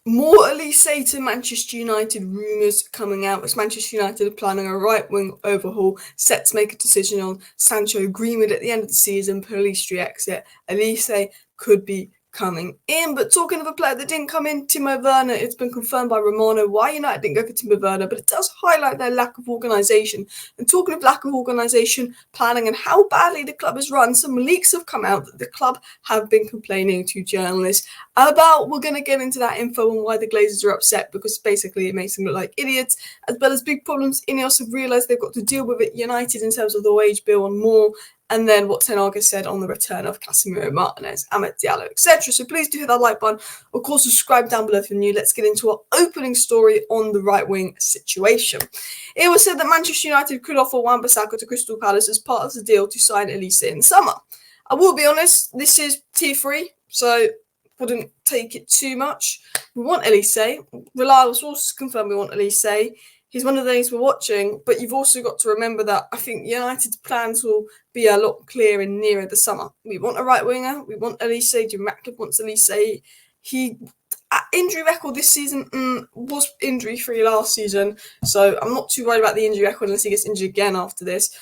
More Olise to Manchester United rumours coming out as Manchester United are planning a right-wing overhaul, set to make a decision on Sancho Greenwood at the end of the season, Polistri exit. Olise could be coming in. But talking of a player that didn't come in, Timo Werner, it's been confirmed by Romano why United didn't go for Timo Werner, but it does highlight their lack of organisation. And talking of lack of organisation, planning, and how badly the club is run, some leaks have come out that the club have been complaining to journalists about. We're going to get into that info and why the Glazers are upset, because basically it makes them look like idiots, as well as big problems Ineos have realised they've got to deal with at United in terms of the wage bill and more, and then what Ten Hag has said on the return of Casemiro, Martinez, Amad Diallo, etc. So please do hit that like button. Of course, subscribe down below if you're new. Let's get into our opening story on the right-wing situation. It was said that Manchester United could offer Wan-Bissaka to Crystal Palace as part of the deal to sign Olise in the summer. I will be honest, this is tier 3, so wouldn't take it too much. We want Olise. Reliable sources confirm we want Olise. He's one of the things we're watching, but you've also got to remember that I think United's plans will be a lot clearer nearer the summer. We want a right winger. We want Olise. Jim Ratcliffe wants Olise. He, injury record this season, was injury free last season, so I'm not too worried about the injury record unless he gets injured again after this.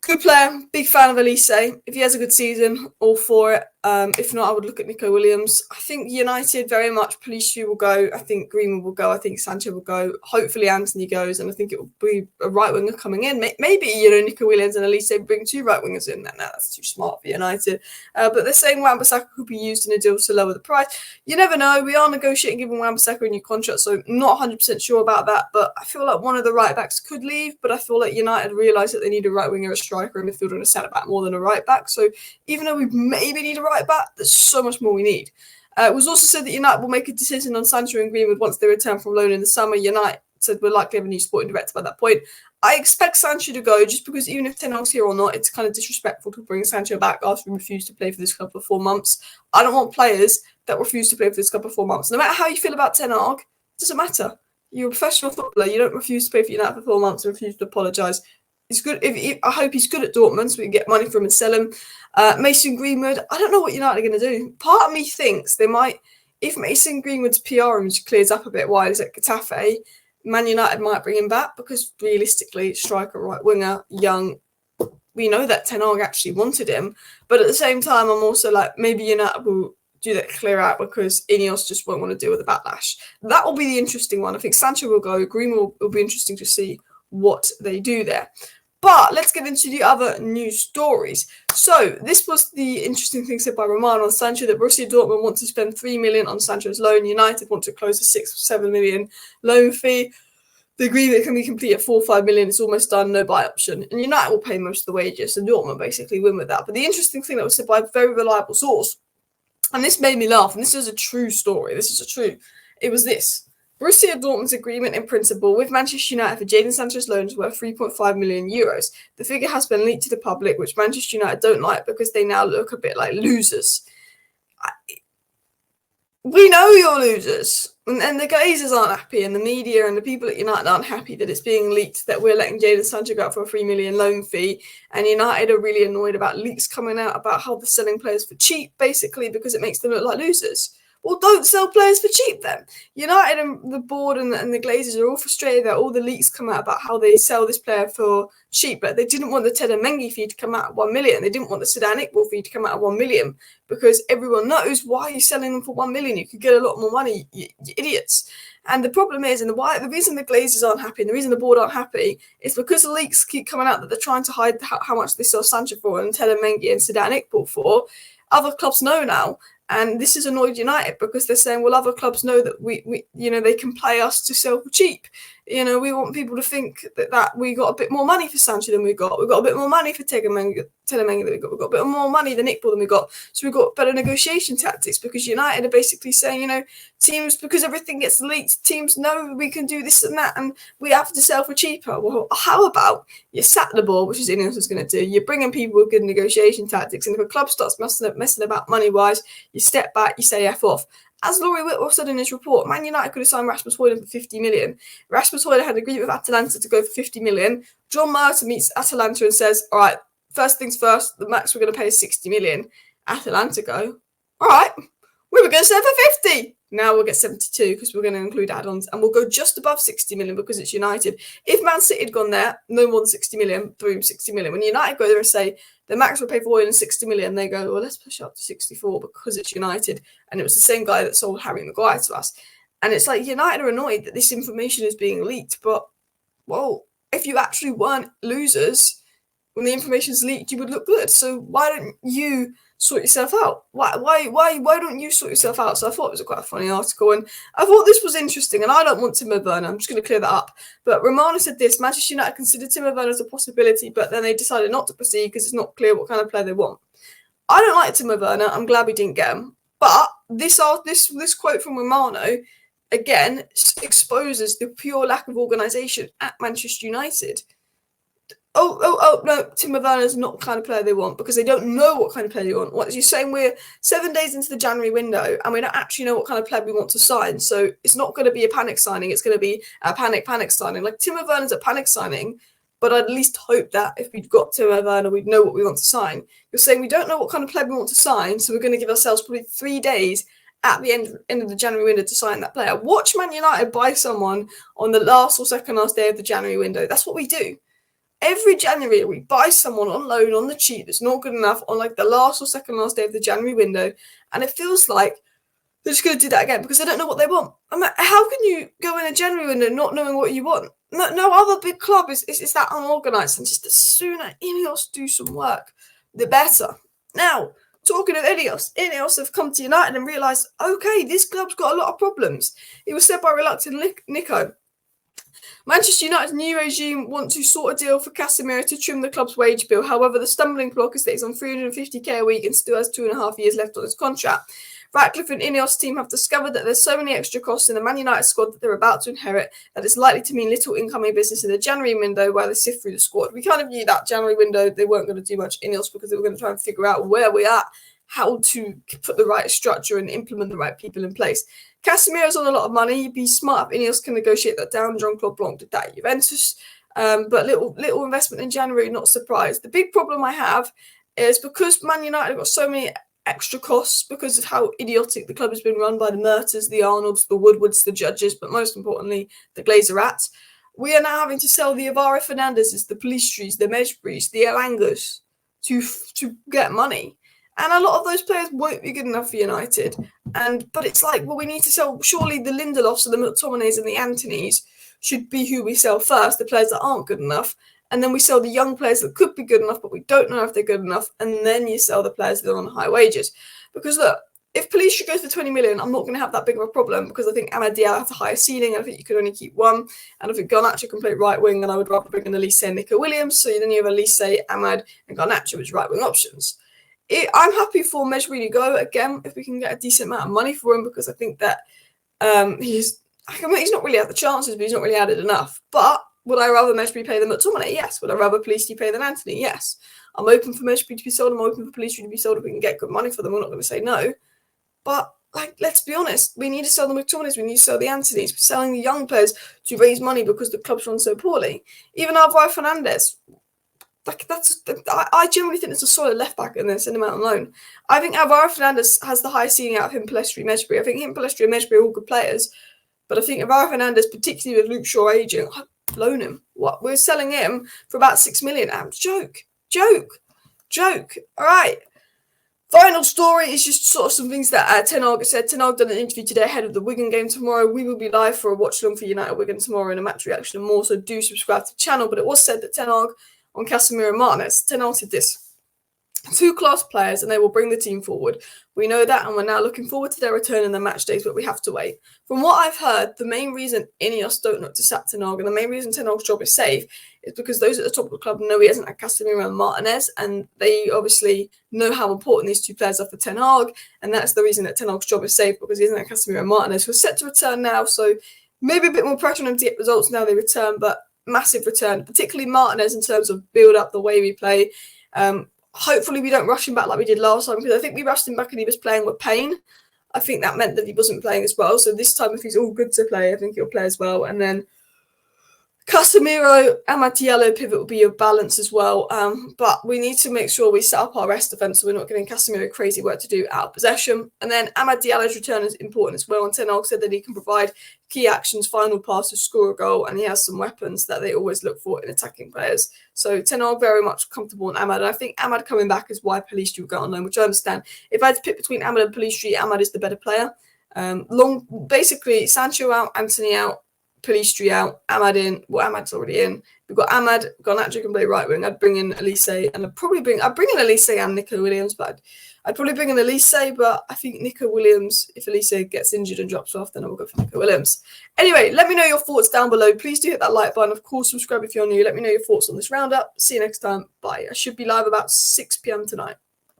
Good player, big fan of Olise. If he has a good season, all for it. If not, I would look at Nico Williams. I think United very much, Polistri will go. I think Greenwood will go. I think Sancho will go. Hopefully Anthony goes, and I think it will be a right winger coming in. Maybe, Nico Williams and Olise bring 2 right wingers in. No, that's too smart for United. But they're saying Wan-Bissaka could be used in a deal to lower the price. You never know. We are negotiating giving Wan-Bissaka a new contract, so not 100% sure about that. But I feel like one of the right backs could leave. But I feel like United realise that they need a right winger, a striker, a midfielder, and a centre back more than a right back. So even though we maybe need a right back, there's so much more we need. It was also said that United will make a decision on Sancho and Greenwood once they return from loan in the summer. United said we're likely to have a new sporting director by that point. I expect Sancho to go, just because even if Ten Hag's here or not, it's kind of disrespectful to bring Sancho back after he refused to play for this club for 4 months. I don't want players that refuse to play for this club for 4 months. No matter how you feel about Ten Hag, it doesn't matter. You're a professional footballer. You don't refuse to play for United for 4 months and refuse to apologise. He's good. I hope he's good at Dortmund, so we can get money from him and sell him. Mason Greenwood, I don't know what United are going to do. Part of me thinks they might, if Mason Greenwood's PR image clears up a bit while he's at Getafe, Man United might bring him back, because realistically, striker, right winger, young, we know that Ten Hag actually wanted him. But at the same time, I'm also like, maybe United will do that clear out because Ineos just won't want to deal with the backlash. That will be the interesting one. I think Sancho will go. Greenwood will be interesting to see what they do there. But let's get into the other news stories. So this was the interesting thing said by Romano on Sancho, that Borussia Dortmund want to spend 3 million on Sancho's loan. United want to close a 6 or 7 million loan fee. The agreement can be complete at 4 or 5 million. It's almost done, no buy option. And United will pay most of the wages, and Dortmund basically win with that. But the interesting thing that was said by a very reliable source, and this made me laugh, and this is a true story. It was this. Borussia Dortmund's agreement in principle with Manchester United for Jadon Sancho's loan is worth 3.5 million euros. The figure has been leaked to the public, which Manchester United don't like because they now look a bit like losers. We know you're losers, and the Glazers aren't happy, and the media and the people at United aren't happy that it's being leaked that we're letting Jadon Sancho go out for a 3 million loan fee, and United are really annoyed about leaks coming out about how they're selling players for cheap, basically because it makes them look like losers. Well, don't sell players for cheap then. United and the board and the Glazers are all frustrated that all the leaks come out about how they sell this player for cheap, but they didn't want the Tedamengi fee to come out at 1 million. They didn't want the Sedan Iqbal fee to come out at 1 million, because everyone knows, why are you selling them for 1 million? You could get a lot more money, you idiots. And the problem is, and the reason the Glazers aren't happy and the reason the board aren't happy is because the leaks keep coming out that they're trying to hide how much they sell Sancho for and Tedamengi and Sedan Iqbal for. Other clubs know now. And this has annoyed United because they're saying, well, other clubs know that we they can play us to sell for cheap. We want people to think that we got a bit more money for Sancho than we got. We've got a bit more money for Tedamengi than we got. We've got a bit more money than Iqbal than we got. So we've got better negotiation tactics, because United are basically saying, teams, because everything gets leaked, teams know we can do this and that, and we have to sell for cheaper. Well, how about you sack the ball, which is Ineos is going to do. You're bringing people with good negotiation tactics, and if a club starts messing about money-wise, you step back, you say F off. As Laurie Whitworth said in his report, Man United could have signed Rasmus Højlund for 50 million. Rasmus Højlund had an agreement with Atalanta to go for 50 million. John Martin meets Atalanta and says, all right, first things first, the max we're going to pay is 60 million. Atalanta go, all right, We were going to sell for 50. Now we'll get 72 because we're going to include add-ons, and we'll go just above 60 million because it's United. If Man City had gone there, no more than 60 million, boom, 60 million. When United go there and say the max will pay for oil is 60 million, they go, well, let's push it up to 64 because it's United. And it was the same guy that sold Harry Maguire to us. And it's like United are annoyed that this information is being leaked, but, well, if you actually weren't losers when the information's leaked, you would look good. So why don't you sort yourself out? Why don't you sort yourself out? So I thought it was quite a funny article, and I thought this was interesting, and I don't want Timo Werner. I'm just going to clear that up. But Romano said this: Manchester United considered Timo Werner as a possibility, but then they decided not to proceed because it's not clear what kind of player they want. I don't like Timo Werner. I'm glad we didn't get him. But this quote from Romano again exposes the pure lack of organisation at Manchester United. Oh, no, Timo Werner's not the kind of player they want because they don't know what kind of player they want. What you're saying, we're 7 days into the January window and we don't actually know what kind of player we want to sign. So it's not going to be a panic signing. It's going to be a panic signing. Like, Timo Werner's a panic signing, but I'd at least hope that if we'd got Timo Werner, we'd know what we want to sign. You're saying we don't know what kind of player we want to sign, so we're going to give ourselves probably 3 days at the end of the January window to sign that player. Watch Man United buy someone on the last or second last day of the January window. That's what we do. Every January, we buy someone on loan on the cheap that's not good enough on like the last or second last day of the January window. And it feels like they're just going to do that again because they don't know what they want. I mean, how can you go in a January window not knowing what you want? No other big club is that unorganised. And just the sooner Ineos do some work, the better. Now, talking of Ineos have come to United and realised, okay, this club's got a lot of problems. It was said by reluctant Nico. Manchester United's new regime want to sort a deal for Casemiro to trim the club's wage bill. However, the stumbling block is that he's on 350k a week and still has 2.5 years left on his contract. Ratcliffe and Ineos team have discovered that there's so many extra costs in the Man United squad that they're about to inherit that it's likely to mean little incoming business in the January window while they sift through the squad. We kind of knew that January window they weren't going to do much Ineos because they were going to try and figure out where we're at, how to put the right structure and implement the right people in place. Casemiro's on a lot of money. You'd be smart if Ineos can negotiate that down. Jean-Claude Blanc did that at Juventus. But little investment in January, not surprised. The big problem I have is because Man United have got so many extra costs because of how idiotic the club has been run by the Merters, the Arnolds, the Woodwards, the Judges, but most importantly, the Glazers. We are now having to sell the Avara Fernandezes, the Pelistris, the Mejbris, the Elangas to get money. And a lot of those players won't be good enough for United. But it's like, well, we need to sell. Surely the Lindelofs and the McTominays and the Antonys should be who we sell first, the players that aren't good enough. And then we sell the young players that could be good enough, but we don't know if they're good enough. And then you sell the players that are on high wages. Because look, if Pelistri goes for 20 million, I'm not going to have that big of a problem because I think Amad Diallo has a higher ceiling. And I think you could only keep one. And I think Garnacho can play right wing. And I would rather bring in Olise and Nico Williams. So then you have Olise, Amad, and Garnacho as right wing options. I'm happy for Mejbri to go again if we can get a decent amount of money for him because I think that he's not really had the chances, but he's not really added enough. But would I rather Mejbri pay than McTominay? Yes. Would I rather Pelistri pay than Anthony? Yes. I'm open for Mejbri to be sold. I'm open for Pelistri to be sold if we can get good money for them. We're not going to say no. But let's be honest, we need to sell the McTominays. We need to sell the Anthonys. We're selling the young players to raise money because the club's run so poorly. Even Alvaro Fernandez. I generally think it's a solid left back and then send him out on loan. I think Alvaro Fernandez has the highest ceiling out of him, Pelistri, Mejbri. I think him, Pelistri, and Mejbri are all good players, but I think Alvaro Fernandez, particularly with Luke Shaw aging, I'd loan him. What, we're selling him for about 6 million? Joke. All right. Final story is just sort of some things that Ten Hag said. Ten Hag done an interview today ahead of the Wigan game tomorrow. We will be live for a watch along for United Wigan tomorrow and a match reaction and more. So do subscribe to the channel. But it was said that Ten Hag on Casemiro and Martinez. Ten Hag said this: 2 class players and they will bring the team forward. We know that and we're now looking forward to their return in the match days, but we have to wait. From what I've heard, the main reason Ineos don't look to sack Ten Hag and the main reason Ten Hag's job is safe is because those at the top of the club know he hasn't had Casemiro and Martinez, and they obviously know how important these 2 players are for Ten Hag, and that's the reason that Ten Hag's job is safe, because he hasn't had Casemiro and Martinez, who are set to return now, so maybe a bit more pressure on them to get results now they return, but massive return, particularly Martinez in terms of build up the way we play. Hopefully we don't rush him back like we did last time, because I think we rushed him back and he was playing with pain. I think that meant that he wasn't playing as well. So this time, if he's all good to play, I think he'll play as well. And then Casemiro, Amad Diallo pivot will be your balance as well. But we need to make sure we set up our rest defence so we're not giving Casemiro crazy work to do out of possession. And then Amad Diallo's return is important as well. And Ten Hag said that he can provide key actions, final passes, score a goal, and he has some weapons that they always look for in attacking players. So Ten Hag very much comfortable on Amad. And I think Amad coming back is why Pellistri will go on loan, which I understand. If I had to pick between Amad and Pellistri, Amad is the better player. Basically, Sancho out, Anthony out, Pellistri out, Amad in. Well, Amad's already in. We've got Amad, got Nacho can play right wing. I'd bring in Olise, and I'd bring in Olise and Nico Williams, but I'd probably bring in Olise, but I think Nico Williams, if Olise gets injured and drops off, then I will go for Nico Williams. Anyway, let me know your thoughts down below. Please do hit that like button. Of course, subscribe if you're new. Let me know your thoughts on this roundup. See you next time. Bye. I should be live about 6 p.m. tonight.